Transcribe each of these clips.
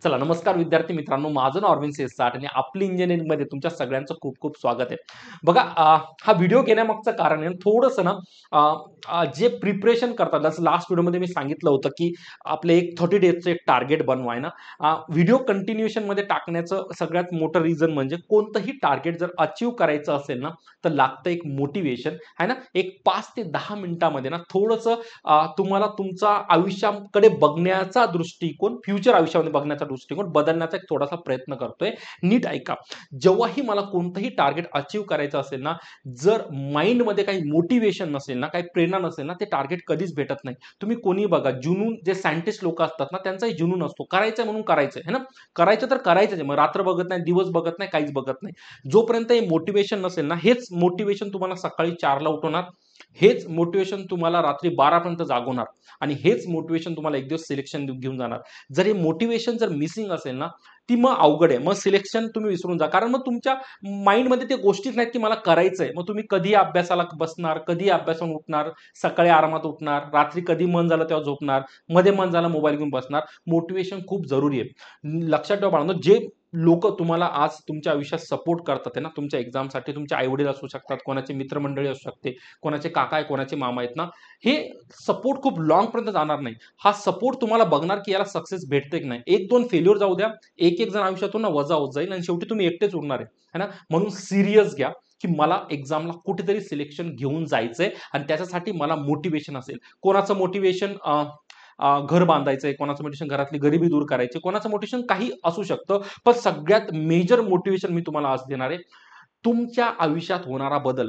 चला नमस्कार विद्यार्थी मित्रांनो, माझं नाव अरविंद सेसाट आणि आपली इंजिनिअरिंगमध्ये तुमच्या सगळ्यांचं खूप खूप स्वागत आहे. बघा हा व्हिडिओ घेण्यामागचं कारण आहे थोडंसं ना अ, जे प्रिपरेशन करतात जसं लास्ट व्हिडिओमध्ये मी सांगितलं होतं की आपले एक 30 डेजचं एक टार्गेट बनवाय ना. व्हिडिओ कंटिन्युएशनमध्ये टाकण्याचं सगळ्यात मोठं रिझन म्हणजे कोणतंही टार्गेट जर अचीव करायचं असेल ना, तर लागतं एक मोटिवेशन आहे ना. एक 5 ते 10 मिनिटामध्ये ना थोडंसं तुम्हाला तुमचा आयुष्याकडे बघण्याचा दृष्टिकोन, फ्युचर आयुष्यामध्ये बघण्याचा दृष्टिकोन बदलण्याचा एक थोडासा प्रयत्न करतोय. नीट ऐका. जेव्हाही मला कोणतंही टार्गेट अचीव्ह करायचं असेल ना, जर माइंडमध्ये काही मोटिवेशन नसेल ना, काही प्रेरणा नसेल ना, ते टार्गेट कधीच भेटत नाही. तुम्ही कोणी बघा, जुनून जे सायंटिस्ट लोक असतात ना, त्यांचाही जुनून असतो. करायचंय म्हणून करायचंय, है ना? करायचं तर करायचंच आहे. मग रात्र बघत नाही, दिवस बघत नाही, काहीच बघत नाही. जोपर्यंत हे मोटिवेशन नसेल ना, हेच मोटिवेशन तुम्हाला सकाळी 4ला उठवणार, हेच मोटिवेशन तुम्हाला रात्री 12 पर्यंत जागवणार आणि हेच मोटिवेशन तुम्हाला एक दिवस सिलेक्शन घेऊन जाणार. जर हे मोटिवेशन जर मिसिंग असेल ना, ती मग अवघड आहे. मग सिलेक्शन तुम्ही विसरून जा. कारण मग तुमच्या माइंडमध्ये ते गोष्टीच नाहीत की मला करायचंय. मग तुम्ही कधी अभ्यासाला बसणार, कधी अभ्यासावरून उठणार, सकाळी आरामात उठणार, रात्री कधी मन झालं तेव्हा झोपणार, मध्ये मन झालं मोबाईल घेऊन बसणार. मोटिवेशन खूप जरुरी आहे. लक्षात ठेवा बाळांनो, जे लोक तुम्हाला आज तुमच्या आयुष्यात सपोर्ट करतात आहे ना, तुमच्या एक्झामसाठी तुमचे आई-वडील असू शकतात, कोणाचे मित्रमंडळी असू शकते, कोणाचे काका आहे, कोणाचे मामा आहेत ना, हे सपोर्ट खूप लाँगपर्यंत जाणार नाही. हा सपोर्ट तुम्हाला बघणार की याला सक्सेस भेटते की नाही. 1-2 फेल्युअर जाऊ द्या. एक-एक जण आयुष्यातून ना वजा होत जाईल आणि शेवटी तुम्ही एकटेच उरणार आहे. है ना? म्हणून सीरियस घ्या की मला एक्झामला कुठेतरी सिलेक्शन घेऊन जायचंय आणि त्याच्यासाठी मला मोटिवेशन असेल. कोणाचं मोटिवेशन घर बांधायचंय, कोणाचं मोटिवेशन घरातली गरिबी दूर करायची, कोणाचं मोटिवेशन काही असू शकतं. पण सगळ्यात मेजर मोटिवेशन मी तुम्हाला आज देणार आहे. तुमच्या आयुष्यात होणारा बदल.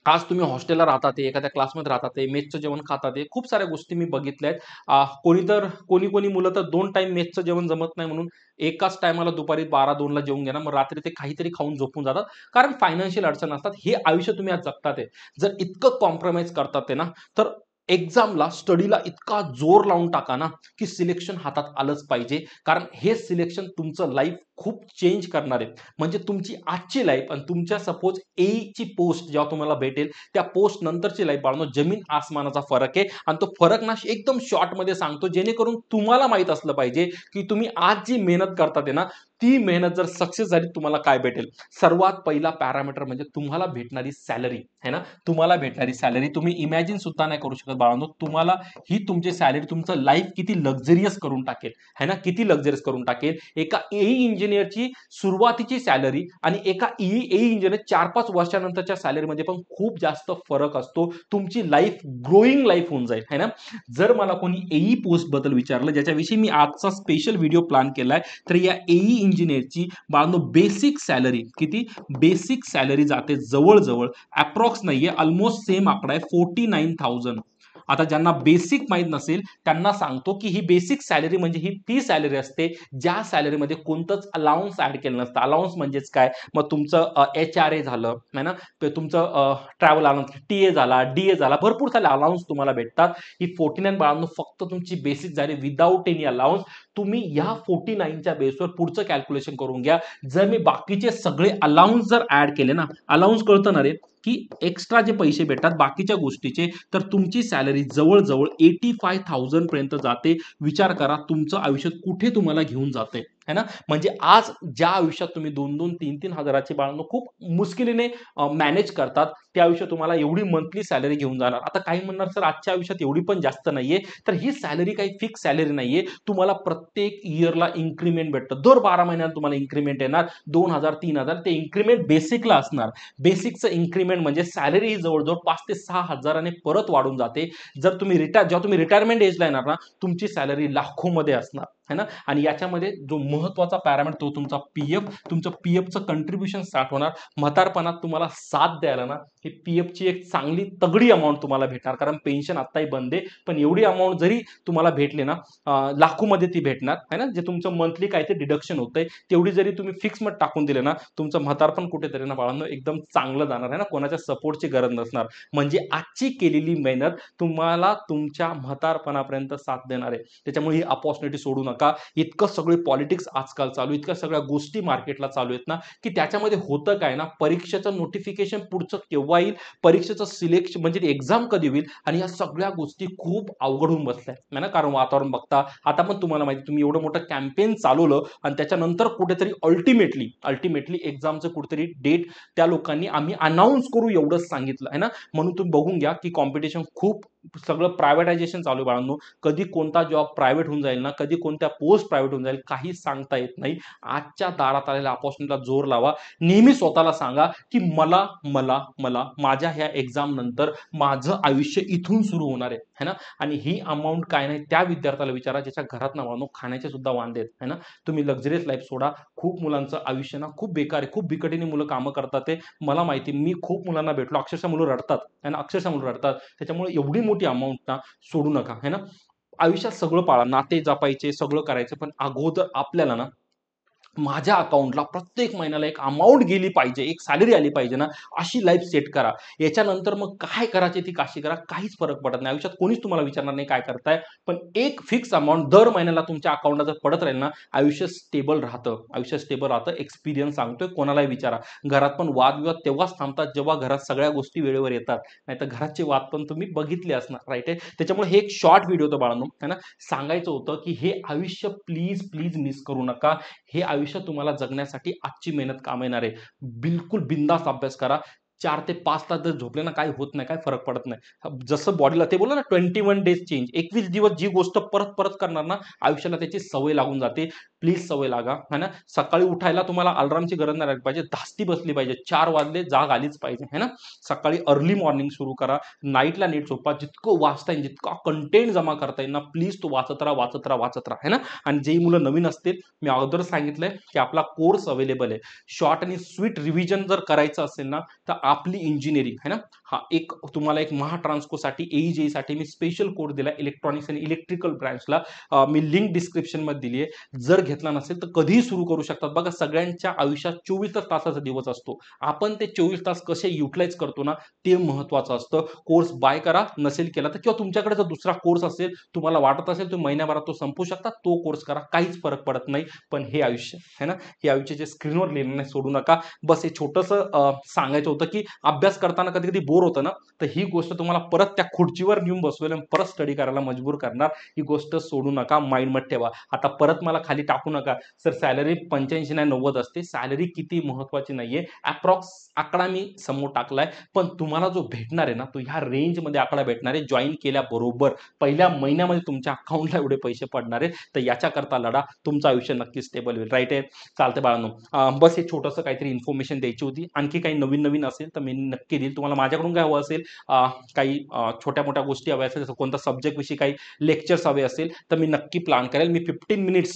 आज तुम्ही हॉस्टेलला राहतात आहे, एखाद्या क्लासमध्ये राहतात आहे, मेसचं जेवण खातात आहे. खूप साऱ्या गोष्टी मी बघितल्या आहेत. कोणी मुलं तर 2 टाईम मेसचं जेवण जमत नाही म्हणून एकाच टायमाला दुपारी 12-2ला जेवून घेणार. मग रात्री ते काहीतरी खाऊन झोपून जातात. कारण फायनान्शियल अडचण असतात. हे आयुष्य तुम्ही आज जगतात आहे. जर इतकं कॉम्प्रोमाईज करतात आहे ना, तर एक्झामला, स्टडीला इतका जोर लावून टाका ना, की सिलेक्शन हातात आलंच पाहिजे. कारण हे सिलेक्शन तुमचं लाईफ खूप चेंज करणार आहे. म्हणजे तुमची आजची लाईफ आणि तुमच्या सपोज एईची पोस्ट जेव्हा तुम्हाला भेटेल, त्या पोस्ट नंतरची लाईफ बाळांनो, जमीन आसमानाचा फरक आहे आणि तो फरक ना एकदम शॉर्टमध्ये सांगतो, जेणेकरून तुम्हाला माहीत असलं पाहिजे, की तुम्ही आज जी मेहनत करतात आहे ना, ती मेहनत जर सक्सेस झाली तुम्हाला काय भेटेल. सर्वात पहिला पॅरामीटर म्हणजे तुम्हाला भेटणारी सॅलरी आहे ना, तुम्हाला भेटणारी सॅलरी तुम्ही इमॅजिन सुद्धा नाही करू शकत बाळांनो. तुम्हाला ही तुमची सॅलरी तुमचं लाईफ किती लक्झरियस करून टाकेल, है ना, किती लक्झरियस करून टाकेल. एका एई इंजिनियरची सुरुवातीची सॅलरी आणि एका एई इंजिनियर 4-5 वर्षानंतरच्या सॅलरीमध्ये पण खूप जास्त फरक असतो. तुमची लाईफ ग्रोईंग लाईफ होऊन जाईल, है ना. जर मला कोणी एई पोस्ट बद्दल विचारलं, ज्याच्याविषयी मी आजचा स्पेशल व्हिडिओ प्लॅन केलाय, तर या एई इंजिनियरची बाळांनो बेसिक सॅलरी किती, बेसिक सॅलरी जाते जवळ-जवळ अप्रॉक्स नाहीये, ऑलमोस्ट सेम आकडा आहे 49,000. आता ज्यांना बेसिक माहीत नसेल त्यांना सांगतो की ही बेसिक सॅलरी म्हणजे ही ती सॅलरी असते ज्या सॅलरीमध्ये कोणतंच अलाउन्स ॲड केलं नसतं. अलाउन्स म्हणजेच काय? मग तुमचं एच-आर-ए झालं, है ना, तुमचं ट्रॅव्हल अलाउन्स, टी-ए झाला, डी-ए झाला, भरपूर सारे अलाउन्स तुम्हाला भेटतात. ही 49 बाळांनो फक्त तुमची बेसिक झाली विदाऊट एनी अलाउन्स. तुम्ही या 49च्या बेसवर पुढचं कॅल्क्युलेशन करून घ्या. जर मी बाकीचे सगळे अलाउन्स जर ॲड केले ना, अलाउन्स कळतं ना रे, की एक्स्ट्रा जे पैसे भेटतात बाकीच्या गोष्टीचे, तर तुमची सॅलरी जवळ-जवळ 85,000 पर्यंत जाते. विचार करा तुमचं आयुष्य कुठे तुम्हाला घेऊन जातंय, है ना. म्हणजे आज ज्या आयुष्यात तुम्ही 2-2, 3-3 हजाराची बाळांनो खूप मुश्किलीने मॅनेज करतात, त्या आयुष्यात तुम्हाला एवढी मंथली सॅलरी घेऊन जाणार. आता काही म्हणणार सर आजच्या आयुष्यात एवढी पण जास्त नाहीये, तर ही सॅलरी काही फिक्स सॅलरी नाहीये. तुम्हाला प्रत्येक इयरला इन्क्रिमेंट भेटतं. दर 12 महिन्यात तुम्हाला इन्क्रिमेंट येणार. 2,000, 3,000 ते इन्क्रिमेंट बेसिकला असणार. बेसिकचं इन्क्रिमेंट म्हणजे सॅलरी ही जवळ-जवळ 5 ते 6 हजाराने परत वाढून जाते. जेव्हा तुम्ही रिटायरमेंट एजला येणार ना, तुमची सॅलरी लाखोमध्ये असणार, है ना. आणि याच्यामध्ये जो महत्त्वाचा पॅरामीटर तो तुमचा पी-एफ. तुमचं पी-एफचं कंट्रिब्युशन स्टार्ट होणार. म्हातारपणात तुम्हाला साथ द्यायला ना, ही पी-एफची एक चांगली तगडी अमाउंट तुम्हाला भेटणार. कारण पेन्शन आत्ताही बंद आहे. पण एवढी अमाउंट जरी तुम्हाला भेटली ना, लाखोमध्ये ती भेटणार, है ना. जे तुमचं मंथली काहीतरी डिडक्शन होतंय, तेवढी जरी तुम्ही फिक्समध्ये टाकून दिले ना, तुमचं म्हातारपण कुठेतरी ना बाळांनो एकदम चांगलं जाणार, आहे ना. कोणाच्या सपोर्टची गरज नसणार. म्हणजे आजची केलेली मेहनत तुम्हाला तुमच्या म्हातारपणापर्यंत साथ देणार आहे. त्याच्यामुळे ही अपॉर्च्युनिटी सोडू नका. नका. इतकं सगळे पॉलिटिक्स आजकाल चालू, इतक्या सगळ्या गोष्टी मार्केटला चालू आहेत ना, की त्याच्यामध्ये होतं काय ना, परीक्षेचं नोटिफिकेशन पुढचं केव्हा येईल, परीक्षेचं सिलेक्शन म्हणजे एक्झाम कधी होईल, आणि या सगळ्या गोष्टी खूप अवघड होऊन बसल्या आहे ना. कारण वातावरण बघता आता पण तुम्हाला माहिती, तुम्ही एवढं मोठं कॅम्पेन चालवलं आणि त्याच्यानंतर कुठेतरी अल्टिमेटली एक्झामचं कुठेतरी डेट त्या लोकांनी आम्ही अनाऊन्स करू एवढंच सांगितलं आहे ना. म्हणून तुम्ही बघून घ्या की कॉम्पिटिशन खूप, सगळं प्रायव्हेटायझेशन चालू आहे बाळांनो. कधी कोणता जॉब प्रायव्हेट होऊन जाईल ना, कधी कोणत्या पोस्ट प्रायव्हेट होऊन जाईल, काही सांगता येत नाही. आजच्या दारात आलेल्या अपॉर्च्युनिटीला जोर लावा. नेहमी स्वतःला सांगा की मला मला मला माझ्या ह्या एक्झाम नंतर माझं आयुष्य इथून सुरू होणार आहे ना. आणि ही अमाऊंट काय नाही, त्या विद्यार्थ्याला विचारा ज्याच्या घरात ना बाळांनो खाण्याचे सुद्धा वांदे आहेत है ना. तुम्ही लक्झरियस लाईफ सोडा. खूप मुलांचं आयुष्य ना खूप बेकार आहे, खूप बिकटीने मुलं कामं करतात ते मला माहिती. मी खूप मुलांना भेटलो, अक्षरशः मुलं रडतात है ना, अक्षरशः मुलं रडतात. त्याच्यामुळे एवढी मोठी अमाऊंट ना सोडू नका है ना. आयुष्यात सगळं पाळा, नाते जपायचे, सगळं करायचं, पण अगोदर आपल्याला ना माझ्या अकाउंटला प्रत्येक महिन्याला एक अमाऊंट गेली पाहिजे, एक सॅलरी आली पाहिजे ना, अशी लाईफ सेट करा. याच्यानंतर मग काय करायची ती काशी करा, काहीच फरक पडत नाही. आयुष्यात कोणीच तुम्हाला विचारणार नाही काय करताय, पण एक फिक्स अमाऊंट दर महिन्याला तुमच्या अकाउंटला जर पडत राहील ना, आयुष्य स्टेबल राहतं, आयुष्य स्टेबल राहतं. एक्सपिरियन्स सांगतोय, कोणालाही विचारा. घरात पण वादविवाद तेव्हाच थांबतात जेव्हा घरात सगळ्या गोष्टी वेळेवर येतात, नाहीतर घराचे वाद पण तुम्ही बघितले असणार, राईट आहे. त्याच्यामुळे हे एक शॉर्ट व्हिडिओ होतं बाळांनो है ना. सांगायचं होतं की हे आयुष्य प्लीज प्लीज मिस करू नका. हे आयुष्य तुम्हाला जगण्यासाठी आजची मेहनत काम येणार आहे. बिलकुल बिंदास अभ्यास करा. 4 ते 5 तास जर झोपले ना, काही होत नाही, काही फरक पडत नाही. जसं बॉडीला ते बोललो ना 21 डेज चेंज, 21 दिवस जी गोष्ट परत परत करणार ना, आयुष्याला त्याची सवय लागून जाते. प्लीज सवय लागा है ना. सकाळी उठायला तुम्हाला अलार्मची गरज नाही लागली पाहिजे, धास्ती बसली पाहिजे, 4 वाजले जाग आलीच पाहिजे है ना. सकाळी अर्ली मॉर्निंग सुरू करा. नाईटला नीट झोपा. जितकं वाचता येईल, जितका कंटेंट जमा करता येईल ना, प्लीज तो वाचत राहा, वाचत राहा, वाचत राहा है ना. आणि जे मुलं नवीन असतील, मी अगोदर सांगितलंय की आपला कोर्स अवेलेबल आहे. शॉर्ट आणि स्वीट रिव्हिजन जर करायचं असेल ना, तर आपली इंजिनिअरिंग है ना, हा एक तुम्हाला एक महाट्रान्सकोसाठी AEJE साठी मी स्पेशल कोर्स दिला इलेक्ट्रॉनिक्स आणि इलेक्ट्रिकल ब्रांचला. मी लिंक डिस्क्रिप्शन मध्ये दिली आहे. जर घेतला नसेल तर कधीही सुरू करू शकतात. बघा, सगळ्यांच्या आयुष्यात 24 तासाचा दिवस असतो. आपण ते 24 तास कसे युटिलाइज करतो ना, ते महत्वाचं असतं. कोर्स बाय करा, नसेल केला तर, किंवा तुमच्याकडे जर दुसरा कोर्स असेल, तुम्हाला वाटत असेल तुम्ही महिन्याभरात तो संपू शकता, तो कोर्स करा, काहीच फरक पडत नाही. पण हे आयुष्य है ना, हे आयुष्य जे स्क्रीनवर लिहिलं नाही सोडू नका. बस हे छोटंसं सांगायचं होतं की अभ्यास करताना कधी कधी बोर होतं ना, तर ही गोष्ट तुम्हाला परत त्या खुर्चीवर घेऊन बसवेल आणि परत स्टडी करायला मजबूर करणार. ही गोष्ट सोडू नका, माइंडमध्ये ठेवा. आता परत मला खाली टाकू नका सर सॅलरी 85 नाही 90 असते. सॅलरी किती महत्वाची नाहीये, अप्रॉक्स आकडा मी समोर टाकलाय, पण तुम्हाला जो भेटणार आहे ना, तो ह्या रेंजमध्ये आकडा भेटणार आहे. जॉईन केल्याबरोबर पहिल्या महिन्यामध्ये तुमच्या अकाउंटला एवढे पैसे पडणार आहेत. तर याच्याकरता लढा, तुमचं आयुष्य नक्की स्टेबल होईल, राईट आहे. चालते बाळांनो, बस हे छोटंसं काहीतरी इन्फॉर्मेशन द्यायची होती. आणखी काही नवीन नवीन असेल तर मी नक्की देईल. तुम्हाला माझ्याकडून काय हवं असेल, काही छोट्या मोठ्या गोष्टी हव्या असेल, जसं कोणता सब्जेक्ट विषयी काही लेक्चर्स हवे असेल, तर मी नक्की प्लॅन करेल. मी 15 मिनिट्स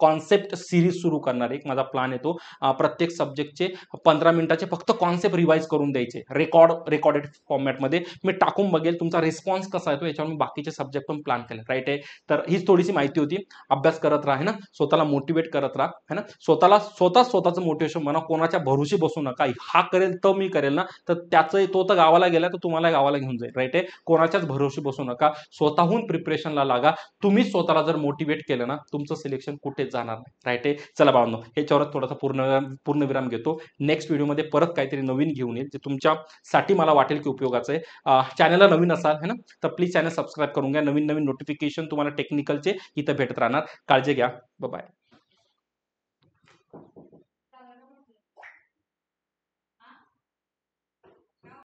कॉन्सेप्ट सिरीज सुरू करणार आहे. एक माझा प्लॅन येतो, प्रत्येक सब्जेक्टचे 15 मिनिटाचे फक्त कॉन्सेप्ट रिवाइज करून द्यायचे, रेकॉर्डेड फॉर्मॅटमध्ये मी टाकून बघेल तुमचा रिस्पॉन्स कसा येतो, याच्यावर मी बाकीचे सब्जेक्ट पण प्लॅन केले, राईट आहे. तर हीच थोडीशी माहिती होती. अभ्यास करत राहा है ना, स्वतःला मोटिवेट करत राहा है ना. स्वतःचं मोटिवेशन म्हणा, कोणाच्या भरोशी बसू नका. हा करेल तर मी करेल ना, तर त्याचं तो तर गावाला गेला तर तुम्हाला गावाला घेऊन जाईल, राईट आहे. कोणाच्याच भरोशी बसू नका, स्वतःहून प्रिपरेशनला लागा. तुम्ही स्वतःला जर मोटिवेट केलं ना, तुमचं सिलेक्शन कुठेच जाणार नाही, राईट आहे. चला बाळांनो, ह्याच्यावर थोडासा पूर्णविराम घेतो. नेक्स्ट व्हिडिओमध्ये परत काहीतरी नवीन घेऊन येईल जे तुमच्यासाठी मला वाटेल की उपयोगाचं आहे. चॅनलला नवीन असाल है ना, तर प्लीज चॅनल सबस्क्राईब करून घ्या. नवीन नवीन नोटिफिकेशन तुम्हाला टेक्निकलचे इथं भेटत राहणार. काळजी घ्या, बाय.